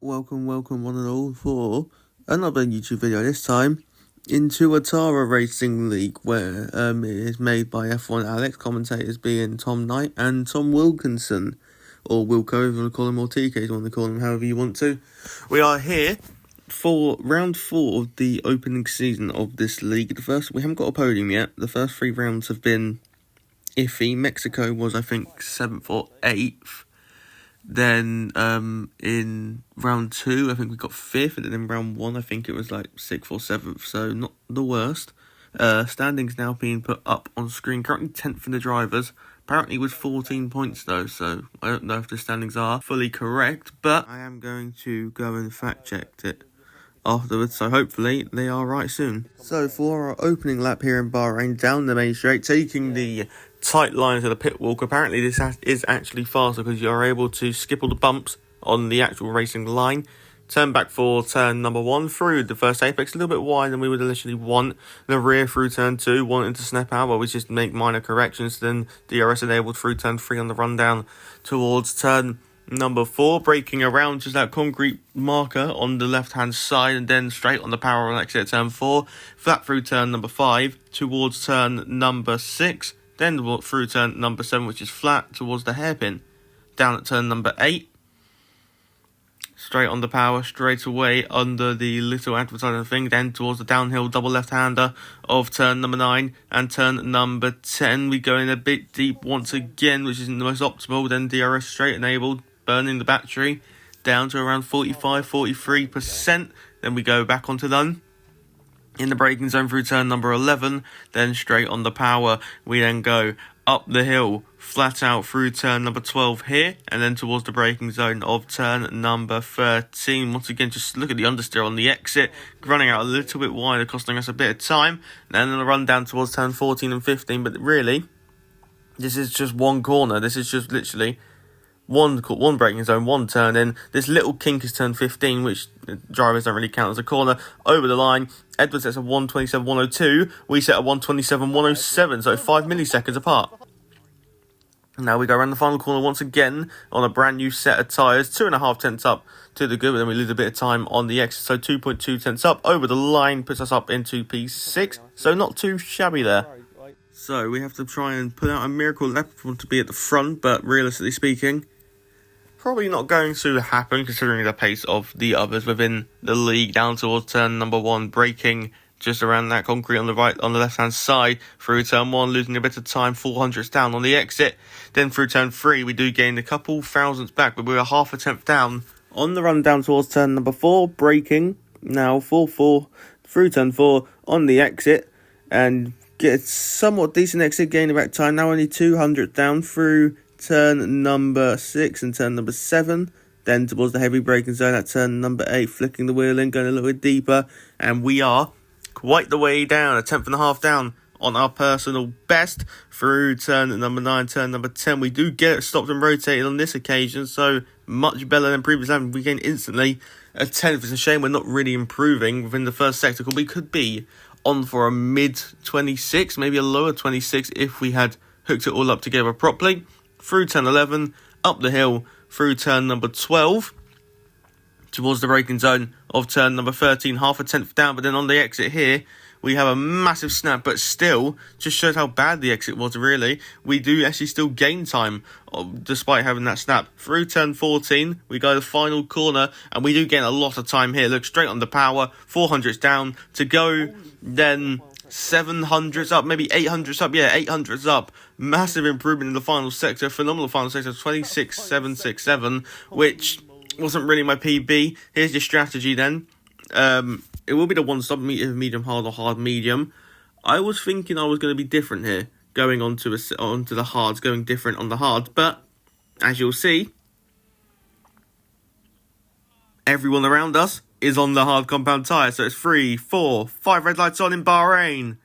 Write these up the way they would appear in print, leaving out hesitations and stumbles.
Welcome one and all for another YouTube video, this time in Tuatara Racing League, where it is made by F1 Alex, commentators being Tom Knight and Tom Wilkinson, or Wilco if you want to call him, or TK if you want to call him, however you want to. We are here for round 4 of the opening season of this league. We haven't got a podium yet. The first 3 rounds have been iffy. Mexico was, I think, 7th or 8th. Then in round 2, I think we got 5th, and then in round 1, I think it was like 6th or 7th, so not the worst. Standings now being put up on screen. Currently 10th for the drivers, apparently with 14 points though, so I don't know if the standings are fully correct, but I am going to go and fact check it afterwards, so hopefully they are right soon. So for our opening lap here in Bahrain, down the main straight, taking the tight line to the pit walk. Apparently this is actually faster because you're able to skip all the bumps on the actual racing line. Turn back for turn number 1 through the first apex, a little bit wider than we would initially want. The rear through turn 2, wanting to snap out, but we just make minor corrections. Then DRS enabled through turn 3 on the rundown towards turn number 4, braking around just that concrete marker on the left hand side, and then straight on the power on exit at turn 4, flat through turn number 5 towards turn number 6, then through turn number 7, which is flat towards the hairpin, down at turn number 8, straight on the power, straight away under the little advertising thing, then towards the downhill double left-hander of turn number 9 and turn number 10. We go in a bit deep once again, which isn't the most optimal, then DRS straight enabled, burning the battery down to around 45-43%. Then we go back onto none in the braking zone through turn number 11, then straight on the power. We then go up the hill, flat out through turn number 12 here, and then towards the braking zone of turn number 13. Once again, just look at the understeer on the exit, running out a little bit wider, costing us a bit of time. And then the run down towards turn 14 and 15, but really, this is just one corner. This is just literally one braking zone, one turn in. This little kink is turn 15, which drivers don't really count as a corner. Over the line, Edwards sets a 1:27.102. We set a 1:27.107, so 5 milliseconds apart. Now we go around the final corner once again on a brand new set of tyres, 2.5 tenths up to the good, but then we lose a bit of time on the exit, so 2.2 tenths up. Over the line puts us up into P6, so not too shabby there. So we have to try and put out a miracle lap to be at the front, but realistically speaking, probably not going to happen considering the pace of the others within the league. Down towards turn number 1, braking just around that concrete on the left hand side through turn 1, losing a bit of time, 400ths down on the exit. Then through turn 3 we do gain a couple thousandths back, but we're half a tenth down on the run down towards turn number 4, braking now 4-4 through turn 4 on the exit, and get a somewhat decent exit, gaining back time, now only 200 down through turn number 6 and turn number 7, then towards the heavy braking zone at turn number 8, flicking the wheel in, going a little bit deeper, and we are quite the way down, a tenth and a half down on our personal best through turn number 9, turn number 10. We do get it stopped and rotated on this occasion, so much better than previous time. We gain instantly a tenth. It's a shame we're not really improving within the first sector, because we could be on for a mid 26, maybe a lower 26 if we had hooked it all up together properly. Through turn 11, up the hill, through turn number 12, towards the braking zone of turn number 13, half a tenth down, but then on the exit here, we have a massive snap, but still, just shows how bad the exit was, really. We do actually still gain time, despite having that snap. Through turn 14, we go to the final corner, and we do gain a lot of time here. Look, straight on the power, 400s down to go, then 700s up, maybe 800s up, 800s up. Massive improvement in the final sector, phenomenal final sector, 26.767, which wasn't really my PB. Here's your strategy then. It will be the one-stop, medium hard or hard medium. I was thinking I was going to be different here, going onto the hards, going different on the hards, but as you'll see, everyone around us is on the hard compound tyre, so it's 3, 4, 5 red lights on in Bahrain.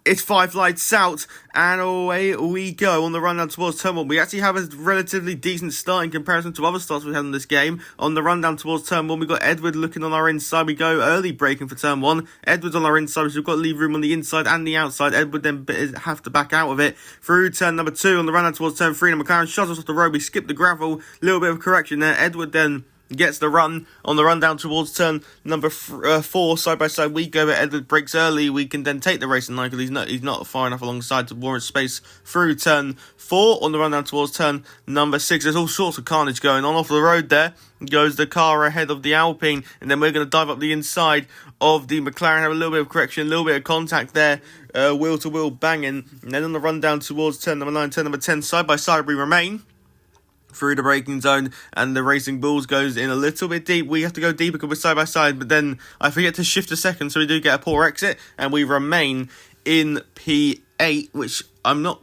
It's 5 lights out, and away we go on the run down towards turn 1. We actually have a relatively decent start in comparison to other starts we've had in this game. On the run down towards turn 1, we've got Edward looking on our inside. We go early braking for turn 1. Edward's on our inside, so we've got to leave room on the inside and the outside. Edward then have to back out of it. Through turn number 2, on the run down towards turn 3, and McLaren shoves us off the road. We skip the gravel, little bit of correction there. Edward then gets the run. On the run down towards turn number 4, side by side we go, but Edward breaks early. We can then take the racing line because he's not far enough alongside to warrant space through turn 4. On the run down towards turn number 6, there's all sorts of carnage going on. Off the road there goes the car ahead of the Alpine, and then we're going to dive up the inside of the McLaren, have a little bit of correction, a little bit of contact there, wheel to wheel banging, and then on the run down towards turn number 9, turn number 10, side by side we remain through the braking zone, and the Racing Bulls goes in a little bit deep. We have to go deeper because we're side by side, but then I forget to shift a second, so we do get a poor exit, and we remain in P8, which I'm not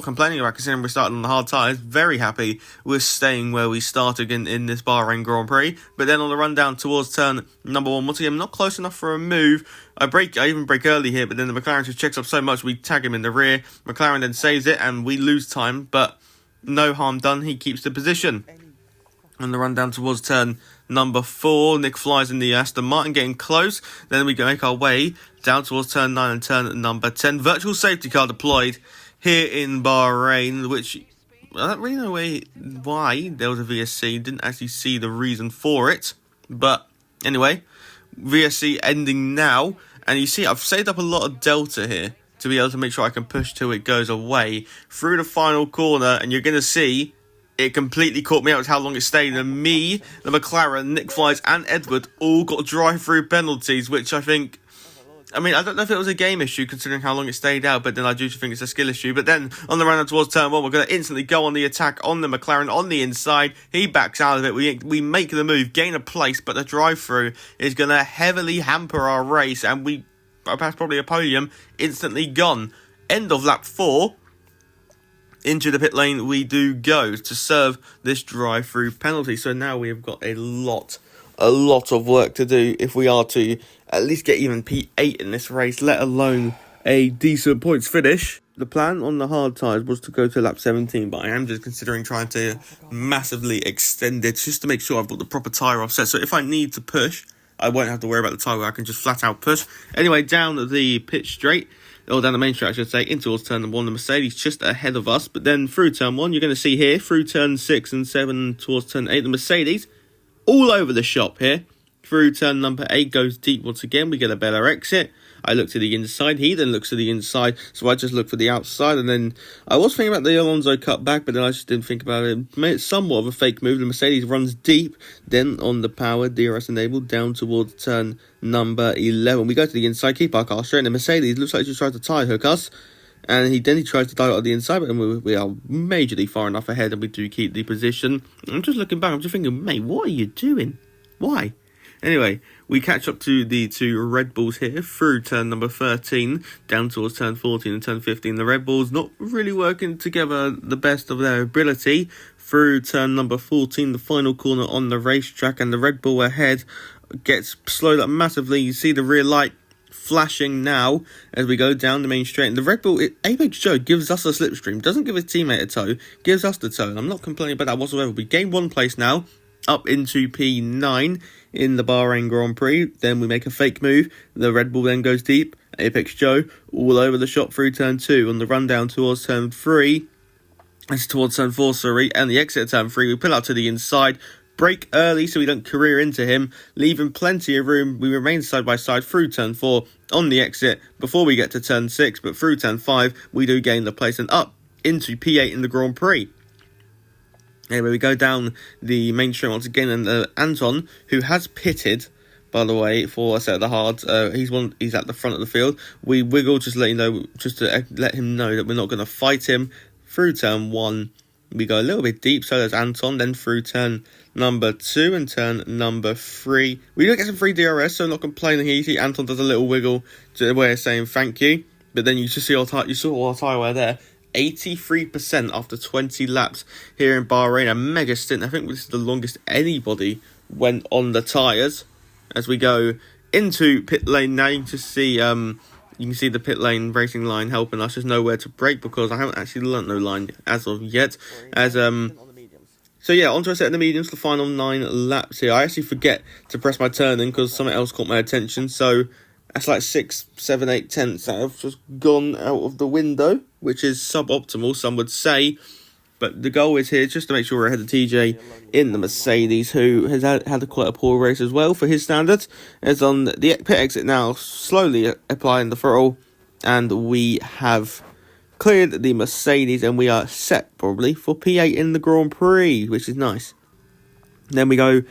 complaining about considering we're starting on the hard tyres. Very happy we're staying where we started in this Bahrain Grand Prix. But then on the run down towards turn number 1, once again, I'm not close enough for a move. I even break early here, but then the McLaren just checks up so much, we tag him in the rear. McLaren then saves it, and we lose time, but no harm done, he keeps the position. On the run down towards turn number 4, Nick flies in the Aston Martin, getting close. Then we make our way down towards turn 9 and turn number 10. Virtual safety car deployed here in Bahrain, which I don't really know why there was a VSC. Didn't actually see the reason for it. But anyway, VSC ending now. And you see, I've saved up a lot of delta here to be able to make sure I can push till it goes away through the final corner, and you're going to see it completely caught me out with how long it stayed, and me, the McLaren, Nick Flies and Edward all got drive-through penalties, which I think, I don't know if it was a game issue considering how long it stayed out, but then I do think it's a skill issue. But then on the run out towards turn 1, we're going to instantly go on the attack on the McLaren on the inside. He backs out of it. We make the move, gain a place, but the drive-through is going to heavily hamper our race, and we past probably a podium, instantly gone. End of lap 4. Into the pit lane we do go to serve this drive-through penalty. So now we have got a lot of work to do if we are to at least get even P8 in this race, let alone a decent points finish. The plan on the hard tyres was to go to lap 17, but I am just considering trying to massively extend it just to make sure I've got the proper tyre offset. So if I need to push, I won't have to worry about the tyre, I can just flat out push. Anyway, down the pitch straight, or down the main straight I should say, in towards turn number 1, the Mercedes just ahead of us. But then through turn 1, you're going to see here, through turn 6 and 7 towards turn 8, the Mercedes all over the shop here. Through turn number 8 goes deep once again, we get a better exit. I look to the inside, he then looks to the inside, so I just look for the outside, and then I was thinking about the Alonso cut back, but then I just didn't think about it. Made it somewhat of a fake move. The Mercedes runs deep, then on the power, DRS enabled, down towards turn number 11. We go to the inside, keep our car straight, and the Mercedes looks like he just tried to tie hook us, and he tries to dive out of the inside, but we are majorly far enough ahead, and we do keep the position. I'm just looking back, I'm just thinking, mate, what are you doing? Why? Anyway, we catch up to the 2 Red Bulls here through turn number 13, down towards turn 14 and turn 15. The Red Bulls not really working together the best of their ability. Through turn number 14, the final corner on the racetrack, and the Red Bull ahead gets slowed up massively. You see the rear light flashing now as we go down the main straight. And the Red Bull, Apex Joe gives us a slipstream, doesn't give his teammate a tow, gives us the tow. And I'm not complaining about that whatsoever. We gain 1 place now, up into P9 in the Bahrain Grand Prix. Then we make a fake move. The Red Bull then goes deep. Apex Joe all over the shop through turn 2. On the run down towards turn 3, it's towards turn 4, and the exit at turn 3, we pull out to the inside, brake early so we don't career into him, leaving plenty of room. We remain side by side through turn 4 on the exit before we get to turn 6, but through turn 5 we do gain the place and up into P8 in the Grand Prix. Anyway, we go down the main straight once again, and Anton, who has pitted, by the way, for a set of the hards, he's at the front of the field. We wiggle, just to let him know that we're not going to fight him. Through turn 1, we go a little bit deep, so there's Anton. Then through turn number 2 and turn number 3, we do get some free DRS, so not complaining here. You see Anton does a little wiggle to way of saying thank you, but then you just see you saw our tyre wear there. 83% after 20 laps here in Bahrain, a mega stint. I think this is the longest anybody went on the tyres. As we go into pit lane now, you can just see you can see the pit lane racing line helping us. There's nowhere to brake because I haven't actually learnt no line as of yet. So yeah, onto a set of the mediums, the final 9 laps here. I actually forget to press my turning because something else caught my attention. So that's like 6, 7, 8 tenths that have just gone out of the window, which is suboptimal, some would say. But the goal is here just to make sure we're ahead of TJ in the Mercedes, who has had quite a poor race as well for his standards. As on the pit exit now, slowly applying the throttle, and we have cleared the Mercedes, and we are set probably for P8 in the Grand Prix, which is nice. Then we go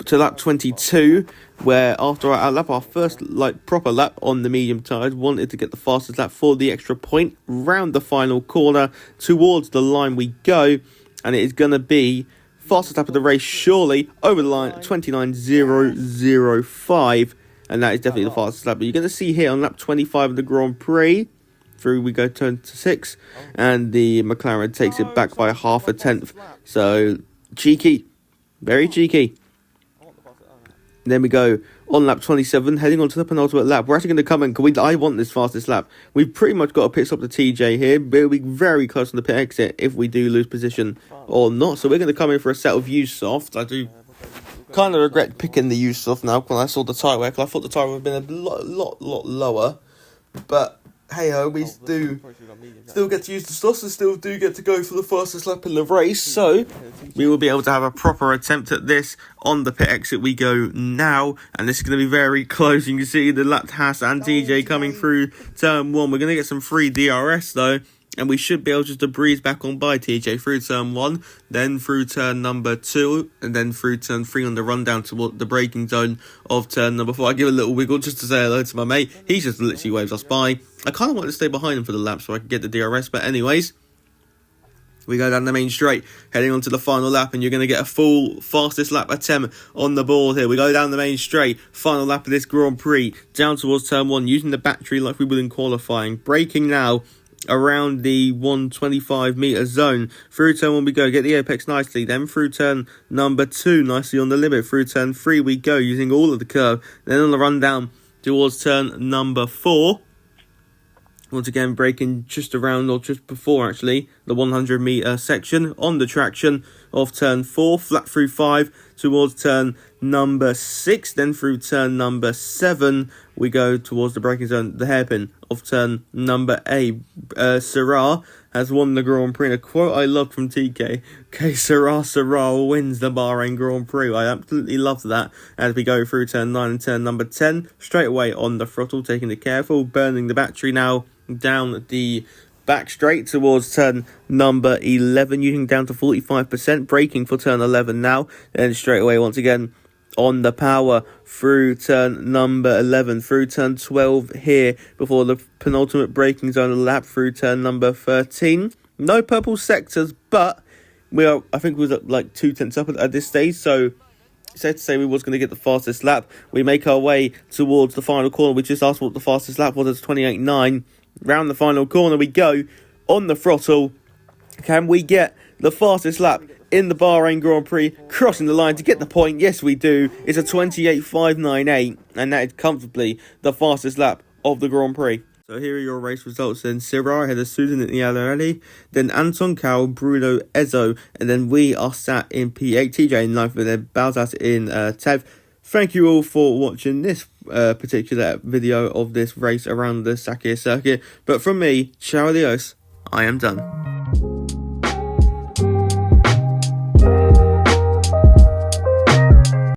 to lap 22, where after our lap, our first proper lap on the medium tires, wanted to get the fastest lap for the extra point. Round the final corner, towards the line we go, and it is going to be fastest lap of the race, surely, over the line, 29.005, and that is definitely the fastest lap. But you're going to see here on lap 25 of the Grand Prix, through we go turn to 6, and the McLaren takes it back by half a tenth. So, cheeky. Very cheeky. Then we go on lap 27, heading on to the penultimate lap. We're actually going to come in, I want this fastest lap. We've pretty much got to pit stop the TJ here. We'll be very close on the pit exit if we do lose position or not. So we're going to come in for a set of used softs. I do kind of regret picking the used soft now when I saw the tyre wear, because I thought the tyre would have been a lot lower. But hey ho, we still get to use the softs and still do get to go for the fastest lap in the race. So we will be able to have a proper attempt at this on the pit exit we go now, and this is going to be very close. You can see the lapped Haas and TJ coming through turn 1. We're going to get some free DRS though, and we should be able just to breeze back on by TJ through turn 1, then through turn number 2, and then through turn 3 on the rundown toward the braking zone of turn number 4. I give a little wiggle just to say hello to my mate. He just literally waves us by. I kind of want to stay behind him for the lap so I can get the DRS, but anyways, we go down the main straight, heading on to the final lap, and you're going to get a full fastest lap attempt on the board here. We go down the main straight, final lap of this Grand Prix, down towards turn 1, using the battery like we would in qualifying. Braking now around the 125 metre zone. Through turn 1 we go, get the apex nicely, then through turn number 2, nicely on the limit. Through turn 3 we go, using all of the curve. Then on the rundown towards turn number 4. Once again, braking just around, or just before actually, the 100 metre section on the traction of turn 4, flat through 5 towards turn number 6, then through turn number 7, we go towards the braking zone, the hairpin of turn number 8. Syrah has won the Grand Prix, and a quote I love from TK, okay, Syrah wins the Bahrain Grand Prix. I absolutely love that. As we go through turn 9 and turn number 10, straight away on the throttle, taking it careful, burning the battery now, down the back straight towards turn number 11, using down to 45%, braking for turn 11 now, then straight away once again on the power through turn number 11, through turn 12 here before the penultimate braking zone of the lap, through turn number 13. No purple sectors, but we are, I think we was at like 2 tenths up at this stage, so said to say we was going to get the fastest lap. We make our way towards the final corner. We just asked what the fastest lap was. It's 28.9. Round the final corner we go on the throttle. Can we get the fastest lap in the Bahrain Grand Prix, crossing the line to get the point? Yes, we do. It's a 28.598, and that is comfortably the fastest lap of the Grand Prix. So here are your race results then. Syrah ahead of Susan at the Alali, then Anton Cowell, Bruno Ezzo, and then we are sat in P8, TJ in 9th, and then Balzas in 10th. Thank you all for watching this particular video of this race around the Sakir circuit. But from me, ciao adios, I am done.